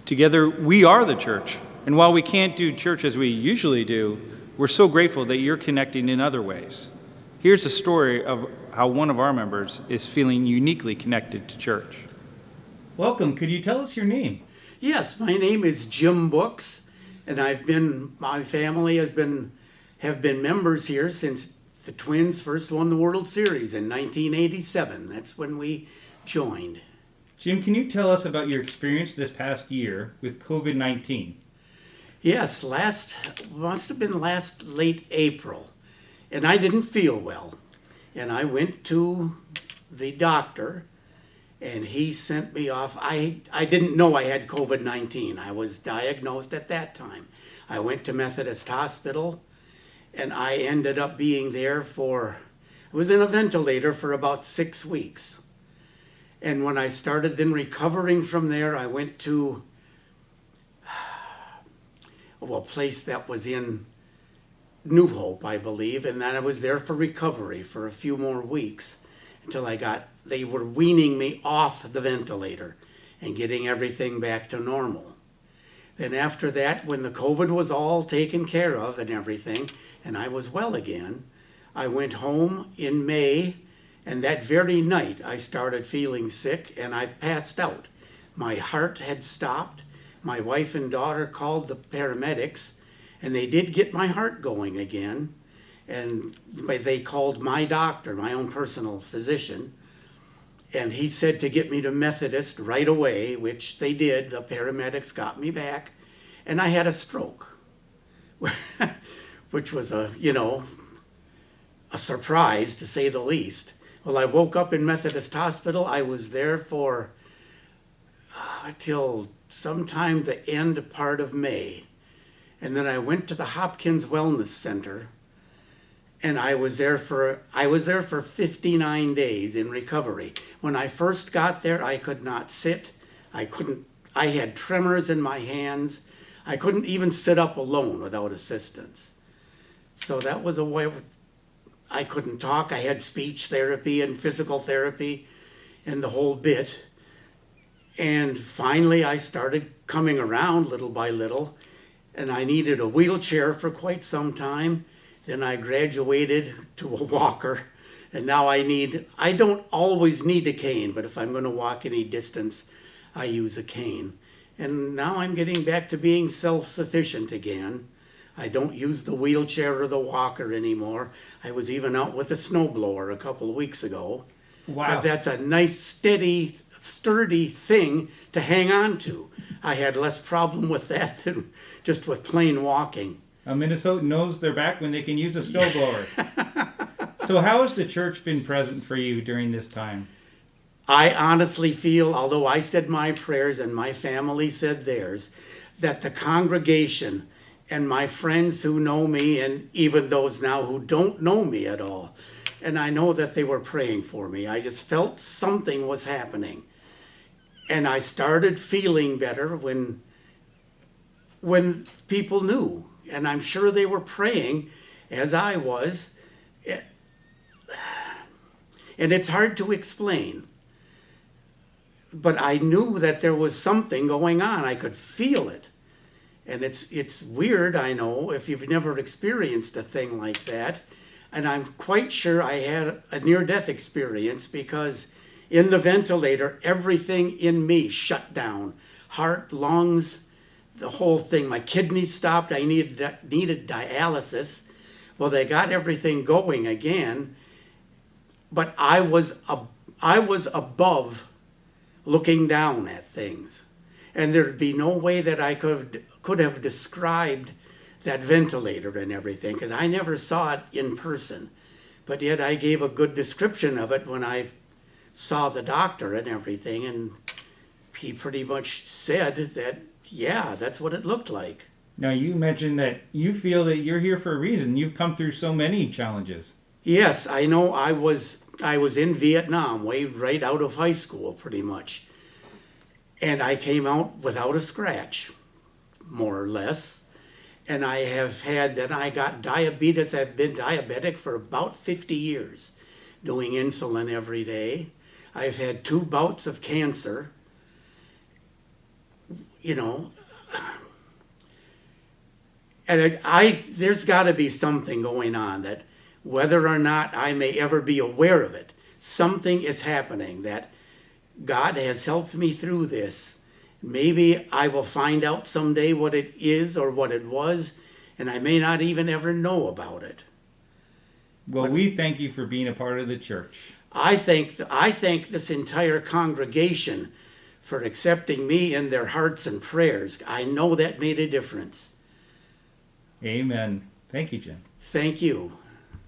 Together, we are the church. And while we can't do church as we usually do, we're so grateful that you're connecting in other ways. Here's a story of how one of our members is feeling uniquely connected to church. Welcome. Could you tell us your name? Yes, my name is Jim Books, and my family have been members here since the Twins first won the World Series in 1987. That's when we joined. Jim, can you tell us about your experience this past year with COVID-19? Yes, must have been last late April, and I didn't feel well. And I went to the doctor, and he sent me off. I didn't know I had COVID-19. I was diagnosed at that time. I went to Methodist Hospital, and I ended up being there I was in a ventilator for about 6 weeks. And when I started then recovering from there, I went to a place that was in New Hope, I believe, and then I was there for recovery for a few more weeks until they were weaning me off the ventilator and getting everything back to normal. Then after that, when the COVID was all taken care of and everything, and I was well again, I went home in May, and that very night I started feeling sick and I passed out. My heart had stopped. My wife and daughter called the paramedics, and they did get my heart going again. And they called my doctor, my own personal physician, and he said to get me to Methodist right away, which they did. The paramedics got me back, and I had a stroke, which was a surprise to say the least. Well, I woke up in Methodist Hospital. I was there for till sometime the end part of May. And then I went to the Hopkins Wellness Center, and I was there for 59 days in recovery. When I first got there, I could not sit. I had tremors in my hands. I couldn't even sit up alone without assistance. So that was a way. I couldn't talk. I had speech therapy and physical therapy and the whole bit. And finally I started coming around little by little, and I needed a wheelchair for quite some time. Then I graduated to a walker, and now I don't always need a cane, but if I'm going to walk any distance, I use a cane. And now I'm getting back to being self-sufficient again. I don't use the wheelchair or the walker anymore. I was even out with a snowblower a couple of weeks ago. Wow. But that's a nice, steady, sturdy thing to hang on to. I had less problem with that than just with plain walking. A Minnesotan knows they're back when they can use a snowblower. So how has the church been present for you during this time? I honestly feel, although I said my prayers and my family said theirs, that the congregation and my friends who know me, and even those now who don't know me at all, and I know that they were praying for me. I just felt something was happening. And I started feeling better when people knew. And I'm sure they were praying as I was. And it's hard to explain. But I knew that there was something going on. I could feel it. And it's weird, I know, if you've never experienced a thing like that. And I'm quite sure I had a near-death experience because in the ventilator, everything in me shut down. Heart, lungs, the whole thing. My kidneys stopped. I needed dialysis. Well, they got everything going again. But I was above looking down at things. And there'd be no way that I could have described that ventilator and everything, because I never saw it in person. But yet I gave a good description of it when I saw the doctor and everything, and he pretty much said that, yeah, that's what it looked like. Now, you mentioned that you feel that you're here for a reason. You've come through so many challenges. Yes, I know. I was in Vietnam, right out of high school, pretty much. And I came out without a scratch, more or less. And I got diabetes. I've been diabetic for about 50 years, doing insulin every day. I've had 2 bouts of cancer. you know, and there's got to be something going on that, whether or not I may ever be aware of it, something is happening that God has helped me through this. Maybe I will find out someday what it is or what it was, and I may not even ever know about it. Well, we thank you for being a part of the church. I thank this entire congregation for accepting me in their hearts and prayers. I know that made a difference. Amen. Thank you, Jim. Thank you.